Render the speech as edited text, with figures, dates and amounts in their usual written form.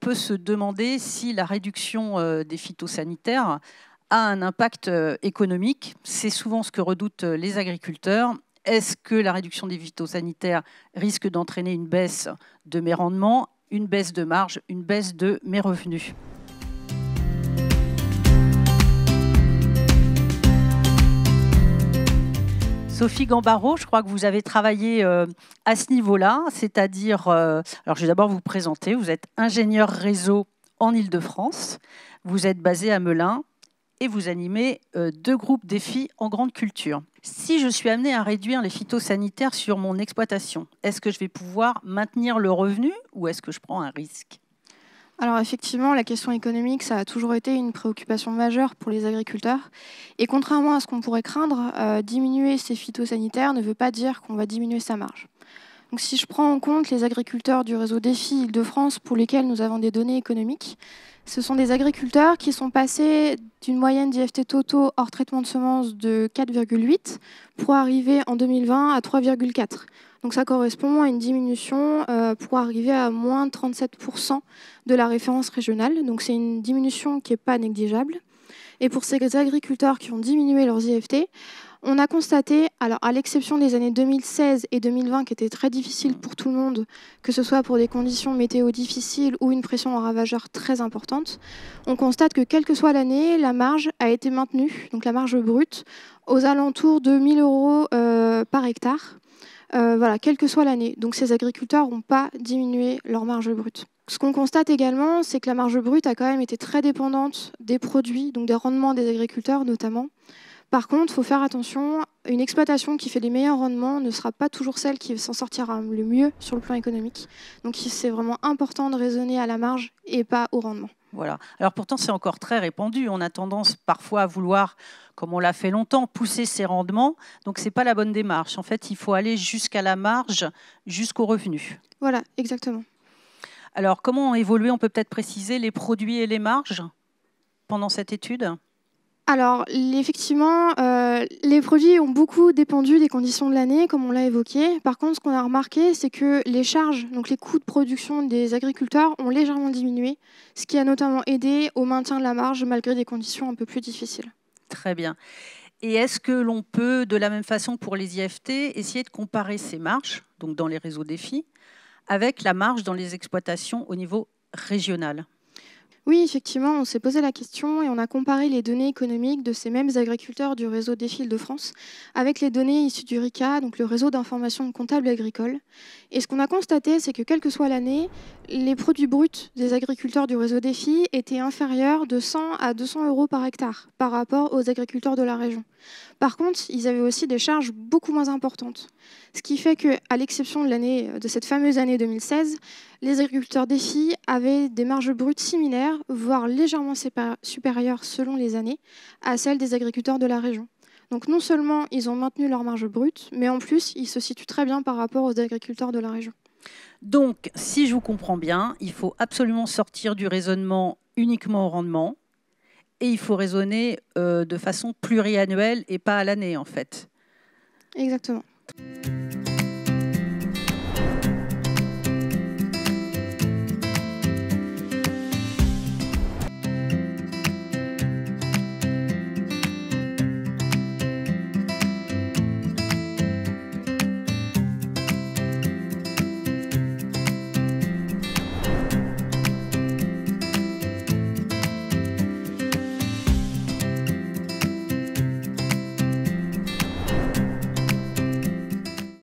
peut se demander si la réduction des phytosanitaires a un impact économique. C'est souvent ce que redoutent les agriculteurs. Est-ce que la réduction des phytosanitaires risque d'entraîner une baisse de mes rendements, une baisse de marge, une baisse de mes revenus ? Sophie Gambaro, je crois que vous avez travaillé à ce niveau-là, c'est-à-dire, alors je vais d'abord vous présenter, vous êtes ingénieur réseau en Île-de-France, vous êtes basé à Melun et vous animez 2 groupes défis en grande culture. Si je suis amenée à réduire les phytosanitaires sur mon exploitation, est-ce que je vais pouvoir maintenir le revenu ou est-ce que je prends un risque ? Alors effectivement, la question économique, ça a toujours été une préoccupation majeure pour les agriculteurs. Et contrairement à ce qu'on pourrait craindre, diminuer ces phytosanitaires ne veut pas dire qu'on va diminuer sa marge. Donc si je prends en compte les agriculteurs du réseau Défi Île-de-France pour lesquels nous avons des données économiques, ce sont des agriculteurs qui sont passés d'une moyenne d'IFT totaux hors traitement de semences de 4,8 pour arriver en 2020 à 3,4. Donc ça correspond à une diminution pour arriver à moins 37% de la référence régionale. Donc c'est une diminution qui n'est pas négligeable. Et pour ces agriculteurs qui ont diminué leurs IFT, on a constaté, alors à l'exception des années 2016 et 2020 qui étaient très difficiles pour tout le monde, que ce soit pour des conditions météo difficiles ou une pression en ravageur très importante, on constate que quelle que soit l'année, la marge a été maintenue, donc la marge brute, aux alentours de 1 000 € par hectare. Voilà, quelle que soit l'année. Donc ces agriculteurs n'ont pas diminué leur marge brute. Ce qu'on constate également, c'est que la marge brute a quand même été très dépendante des produits, donc des rendements des agriculteurs notamment. Par contre, il faut faire attention, une exploitation qui fait les meilleurs rendements ne sera pas toujours celle qui s'en sortira le mieux sur le plan économique. Donc c'est vraiment important de raisonner à la marge et pas au rendement. Voilà. Alors pourtant, c'est encore très répandu. On a tendance parfois à vouloir, comme on l'a fait longtemps, pousser ses rendements. Donc ce n'est pas la bonne démarche. En fait, il faut aller jusqu'à la marge, jusqu'au revenu. Voilà, exactement. Alors comment ont évolué, on peut peut-être préciser, les produits et les marges pendant cette étude ? Alors, effectivement, les produits ont beaucoup dépendu des conditions de l'année, comme on l'a évoqué. Par contre, ce qu'on a remarqué, c'est que les charges, donc les coûts de production des agriculteurs, ont légèrement diminué, ce qui a notamment aidé au maintien de la marge malgré des conditions un peu plus difficiles. Très bien. Et est-ce que l'on peut, de la même façon pour les IFT, essayer de comparer ces marges, donc dans les réseaux défis, avec la marge dans les exploitations au niveau régional ? Oui, effectivement, on s'est posé la question et on a comparé les données économiques de ces mêmes agriculteurs du réseau Défi Île-de-France avec les données issues du RICA, donc le réseau d'information comptable agricole. Et ce qu'on a constaté, c'est que quelle que soit l'année, les produits bruts des agriculteurs du réseau Défi étaient inférieurs de 100 à 200 € par hectare par rapport aux agriculteurs de la région. Par contre, ils avaient aussi des charges beaucoup moins importantes. Ce qui fait qu'à l'exception de cette fameuse année 2016, les agriculteurs Défi avaient des marges brutes similaires, voire légèrement supérieures selon les années, à celles des agriculteurs de la région. Donc non seulement ils ont maintenu leur marge brute, mais en plus ils se situent très bien par rapport aux agriculteurs de la région. Donc, si je vous comprends bien, il faut absolument sortir du raisonnement uniquement au rendement et il faut raisonner de façon pluriannuelle et pas à l'année en fait. Exactement.